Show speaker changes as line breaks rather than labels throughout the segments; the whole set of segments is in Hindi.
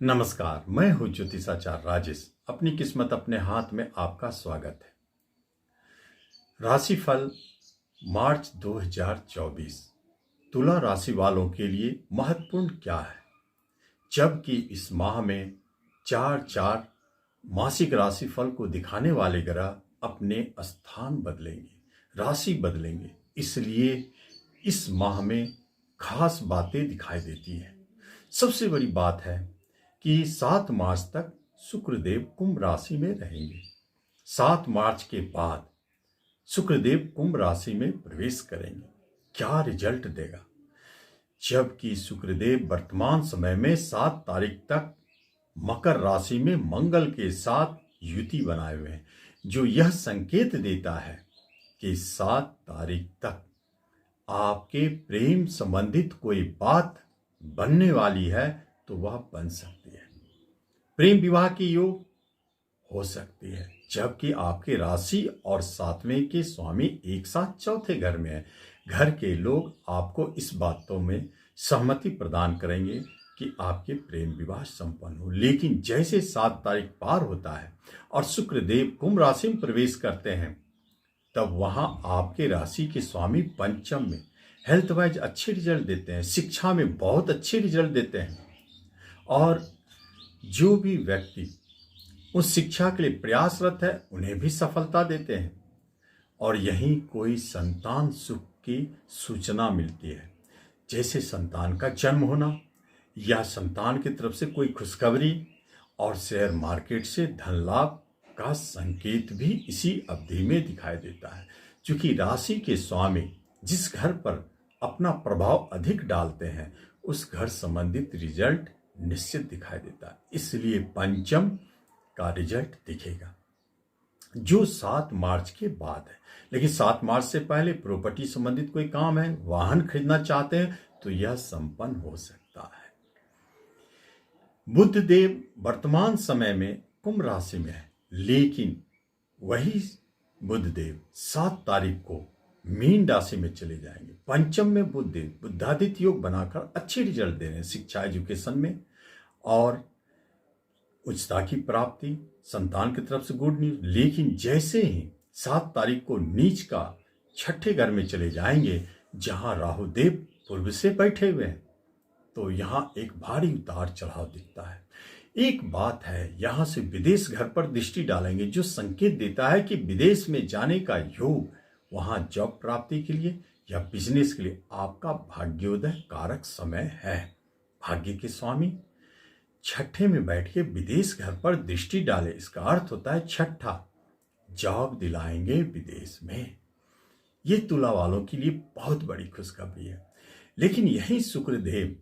नमस्कार, मैं हूँ ज्योतिषाचार्य राजेश। अपनी किस्मत अपने हाथ में आपका स्वागत है। राशिफल मार्च 2024 तुला राशि वालों के लिए महत्वपूर्ण क्या है, जबकि इस माह में चार मासिक राशिफल को दिखाने वाले ग्रह अपने स्थान बदलेंगे, राशि बदलेंगे। इसलिए इस माह में खास बातें दिखाई देती हैं। सबसे बड़ी बात है कि 7 मार्च तक शुक्रदेव कुंभ राशि में रहेंगे। 7 मार्च के बाद शुक्रदेव कुंभ राशि में प्रवेश करेंगे। क्या रिजल्ट देगा? जबकि शुक्रदेव वर्तमान समय में 7 तारीख तक मकर राशि में मंगल के साथ युति बनाए हुए हैं, जो यह संकेत देता है कि 7 तारीख तक आपके प्रेम संबंधित कोई बात बनने वाली है तो वह बन सकती है। प्रेम विवाह की योग हो सकती है, जबकि आपके राशि और 7वें के स्वामी एक साथ चौथे घर में है। घर के लोग आपको इस बातों में सहमति प्रदान करेंगे कि आपके प्रेम विवाह संपन्न हो। लेकिन जैसे 7 तारीख पार होता है और शुक्रदेव कुंभ राशि में प्रवेश करते हैं, तब वहां आपके राशि के स्वामी पंचम में हेल्थ वाइज अच्छे रिजल्ट देते हैं, शिक्षा में बहुत अच्छे रिजल्ट देते हैं, और जो भी व्यक्ति उस शिक्षा के लिए प्रयासरत है उन्हें भी सफलता देते हैं। और यहीं कोई संतान सुख की सूचना मिलती है, जैसे संतान का जन्म होना या संतान की तरफ से कोई खुशखबरी, और शेयर मार्केट से धन लाभ का संकेत भी इसी अवधि में दिखाई देता है। क्योंकि राशि के स्वामी जिस घर पर अपना प्रभाव अधिक डालते हैं, उस घर संबंधित रिजल्ट निश्चित दिखाई देता है। इसलिए पंचम का रिजल्ट दिखेगा, जो 7 मार्च के बाद है। लेकिन 7 मार्च से पहले प्रॉपर्टी संबंधित कोई काम है, वाहन खरीदना चाहते हैं, तो यह संपन्न हो सकता है। बुध देव वर्तमान समय में कुंभ राशि में है, लेकिन वही बुध देव 7 तारीख को मीन राशि में चले जाएंगे। पंचम में बुध देव बुद्धादित्य योग बनाकर अच्छे रिजल्ट दे रहे हैं शिक्षा एजुकेशन में, और उच्चता की प्राप्ति, संतान की तरफ से गुड न्यूज। लेकिन जैसे ही 7 तारीख को नीच का छठे घर में चले जाएंगे, जहां राहु देव पूर्व से बैठे हुए हैं, तो यहां एक भारी उतार चढ़ाव दिखता है। एक बात है, यहां से विदेश घर पर दृष्टि डालेंगे, जो संकेत देता है कि विदेश में जाने का योग वहां जॉब प्राप्ति के लिए या बिजनेस के लिए आपका भाग्योदय कारक समय है। भाग्य के स्वामी छठे में बैठ के विदेश घर पर दृष्टि डाले, इसका अर्थ होता है छठा जॉब दिलाएंगे विदेश में। ये तुला वालों के लिए बहुत बड़ी खुशखबरी है। लेकिन यही शुक्रदेव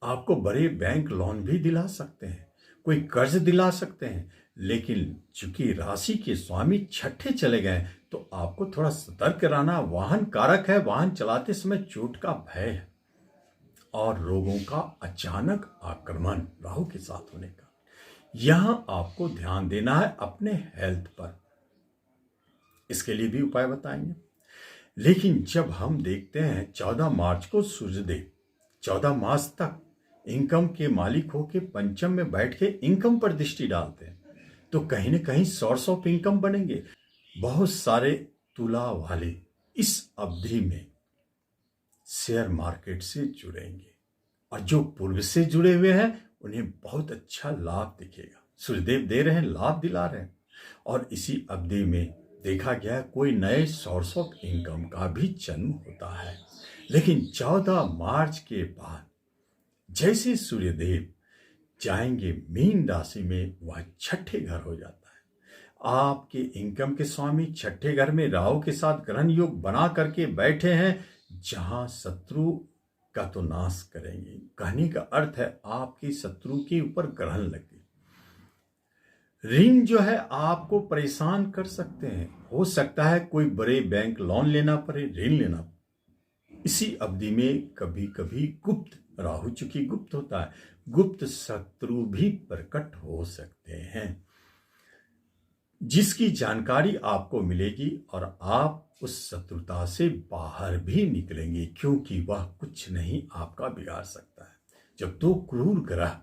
आपको बड़े बैंक लोन भी दिला सकते हैं, कोई कर्ज दिला सकते हैं। लेकिन चूंकि राशि के स्वामी छठे चले गए, तो आपको थोड़ा सतर्क रहना। वाहन कारक है, वाहन चलाते समय चोट का भय है, और रोगों का अचानक आक्रमण राहु के साथ होने का। यहां आपको ध्यान देना है अपने हेल्थ पर, इसके लिए भी उपाय बताएंगे। लेकिन जब हम देखते हैं 14 मार्च को सूर्यदेव 14 मार्च तक इनकम के मालिक होके पंचम में बैठ के इनकम पर दृष्टि डालते हैं, तो कहीं ना कहीं सोर्स ऑफ इनकम बनेंगे। बहुत सारे तुला वाले इस अवधि में शेयर मार्केट से जुड़ेंगे, और जो पूर्व से जुड़े हुए हैं उन्हें बहुत अच्छा लाभ दिखेगा। सूर्यदेव दे रहे हैं, लाभ दिला रहे हैं। और इसी अवधि में देखा गया कोई नए सोर्स ऑफ इनकम का भी जन्म होता है। लेकिन 14 मार्च के बाद जैसे सूर्यदेव जाएंगे मीन राशि में, वह छठे घर हो जाता है। आपके इनकम के स्वामी छठे घर में राहु के साथ ग्रहण योग बना करके बैठे हैं, जहां शत्रु का तो नाश करेंगे। कहने का अर्थ है आपकी शत्रु के ऊपर ग्रहण लगे। ऋण जो है आपको परेशान कर सकते हैं, हो सकता है कोई बड़े बैंक लोन लेना पड़े, ऋण लेना। इसी अवधि में कभी कभी गुप्त राहु, चूंकि गुप्त होता है, गुप्त शत्रु भी प्रकट हो सकते हैं, जिसकी जानकारी आपको मिलेगी और आप उस शत्रुता से बाहर भी निकलेंगे, क्योंकि वह कुछ नहीं आपका बिगाड़ सकता है। जब दो क्रूर ग्रह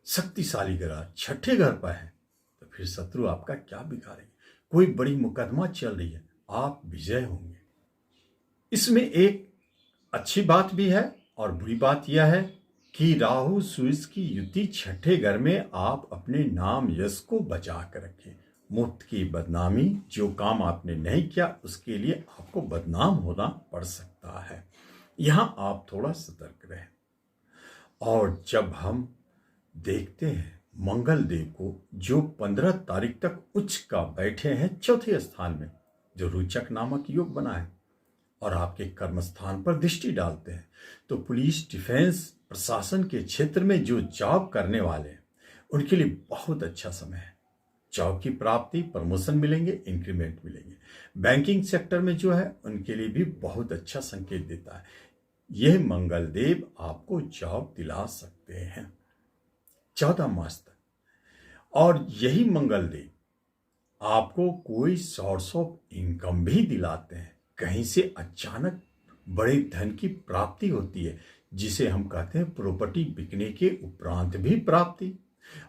शक्तिशाली ग्रह छठे घर पर है तो फिर शत्रु आपका क्या बिगाड़ेंगे। कोई बड़ी मुकदमा चल रही है, आप विजय होंगे। इसमें एक अच्छी बात भी है और बुरी बात यह है कि राहु सूर्य की युति छठे घर में आप अपने नाम यश को बचा कर रखें। मुफ्त की बदनामी, जो काम आपने नहीं किया उसके लिए आपको बदनाम होना पड़ सकता है। यहां आप थोड़ा सतर्क रहें। और जब हम देखते हैं मंगल देव को जो 15 तारीख तक उच्च का बैठे हैं चौथे स्थान में, जो रोचक नामक योग बना है और आपके कर्म स्थान पर दृष्टि डालते हैं, तो पुलिस, डिफेंस, प्रशासन के क्षेत्र में जो जॉब करने वाले हैं उनके लिए बहुत अच्छा समय है। जॉब की प्राप्ति, प्रमोशन मिलेंगे, इंक्रीमेंट मिलेंगे। बैंकिंग सेक्टर में जो है उनके लिए भी बहुत अच्छा संकेत देता है। यह मंगल देव आपको जॉब दिला सकते हैं 14 मार्च तक। और यही मंगल देव आपको कोई सोर्स ऑफ इनकम भी दिलाते हैं। कहीं से अचानक बड़े धन की प्राप्ति होती है, जिसे हम कहते हैं प्रॉपर्टी बिकने के उपरांत भी प्राप्ति।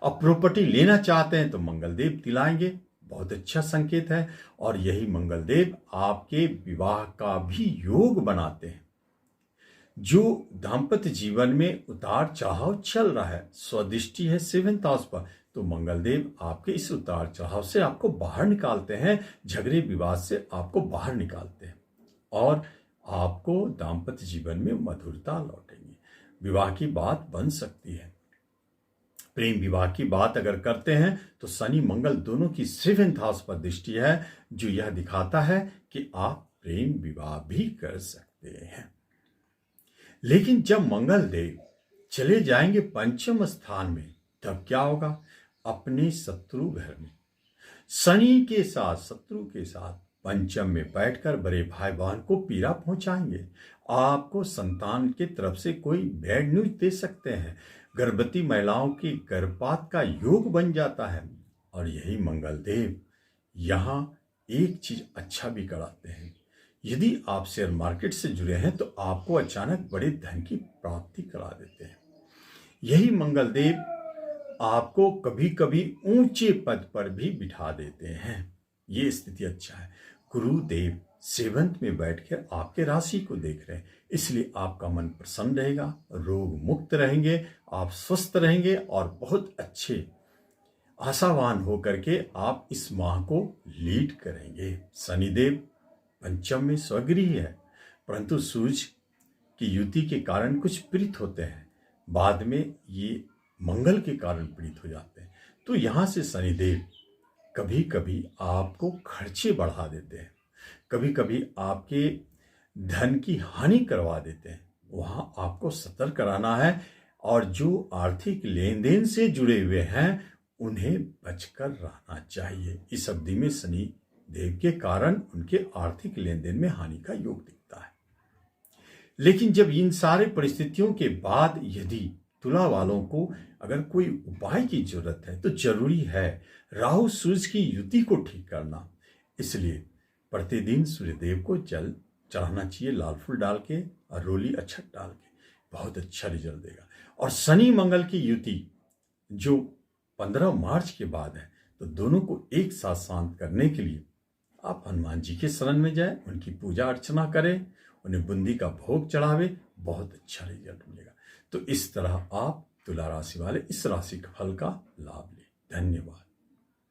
अब प्रॉपर्टी लेना चाहते हैं तो मंगल देव दिलाएंगे, बहुत अच्छा संकेत है। और यही मंगल देव आपके विवाह का भी योग बनाते हैं। जो दाम्पत्य जीवन में उतार चढ़ाव चल रहा है, स्वदृष्टि है 7th हाउस पर, तो मंगल देव आपके इस उतार चढ़ाव से आपको बाहर निकालते हैं, झगड़े विवाद से आपको बाहर निकालते हैं और आपको दाम्पत्य जीवन में मधुरता लौटेंगी। विवाह की बात बन सकती है। प्रेम विवाह की बात अगर करते हैं तो शनि मंगल दोनों की 7th हाउस पर दृष्टि है, जो यह दिखाता है कि आप प्रेम विवाह भी कर सकते हैं। लेकिन जब मंगल देव चले जाएंगे पंचम स्थान में, तब क्या होगा? अपने शत्रु घर में शनि के साथ, शत्रु के साथ पंचम में बैठकर बड़े भाई बहन को पीड़ा पहुंचाएंगे। आपको संतान की तरफ से कोई बैड न्यूज दे सकते हैं। गर्भवती महिलाओं की गर्भपात का योग बन जाता है। और यही मंगल देव यहाँ एक चीज अच्छा भी कराते हैं। यदि आप शेयर मार्केट से जुड़े हैं तो आपको अचानक बड़े धन की प्राप्ति करा देते हैं। यही मंगल देव आपको कभी कभी ऊंचे पद पर भी बिठा देते हैं। ये स्थिति अच्छा है। गुरुदेव 7th में बैठकर आपके राशि को देख रहे हैं, इसलिए आपका मन प्रसन्न रहेगा, रोग मुक्त रहेंगे, आप स्वस्थ रहेंगे और बहुत अच्छे आशावान होकर के आप इस माह को लीड करेंगे। शनिदेव पंचम में स्वगृही है, परंतु सूर्य की युति के कारण कुछ पीड़ित होते हैं, बाद में ये मंगल के कारण पीड़ित हो जाते हैं। तो यहां से शनिदेव कभी कभी आपको खर्चे बढ़ा देते हैं, कभी कभी आपके धन की हानि करवा देते हैं। वहां आपको सतर्क कराना है और जो आर्थिक लेन देन से जुड़े हुए हैं उन्हें बचकर रहना चाहिए। इस अवधि में शनि देव के कारण उनके आर्थिक लेन देन में हानि का योग दिखता है। लेकिन जब इन सारे परिस्थितियों के बाद यदि तुला वालों को अगर कोई उपाय की जरूरत है तो जरूरी है राहु सूर्य की युति को ठीक करना। इसलिए प्रतिदिन सूर्यदेव को जल चढ़ाना चाहिए, लाल फूल डाल के और रोली अक्षत डाल के, बहुत अच्छा रिजल्ट देगा। और शनि मंगल की युति जो 15 मार्च के बाद है, तो दोनों को एक साथ शांत करने के लिए आप हनुमान जी के शरण में जाएं, उनकी पूजा अर्चना करें, उन्हें बूंदी का भोग चढ़ावे, बहुत अच्छा रिजल्ट मिलेगा। तो इस तरह आप तुला राशि वाले इस राशि के फल का लाभ लें। धन्यवाद।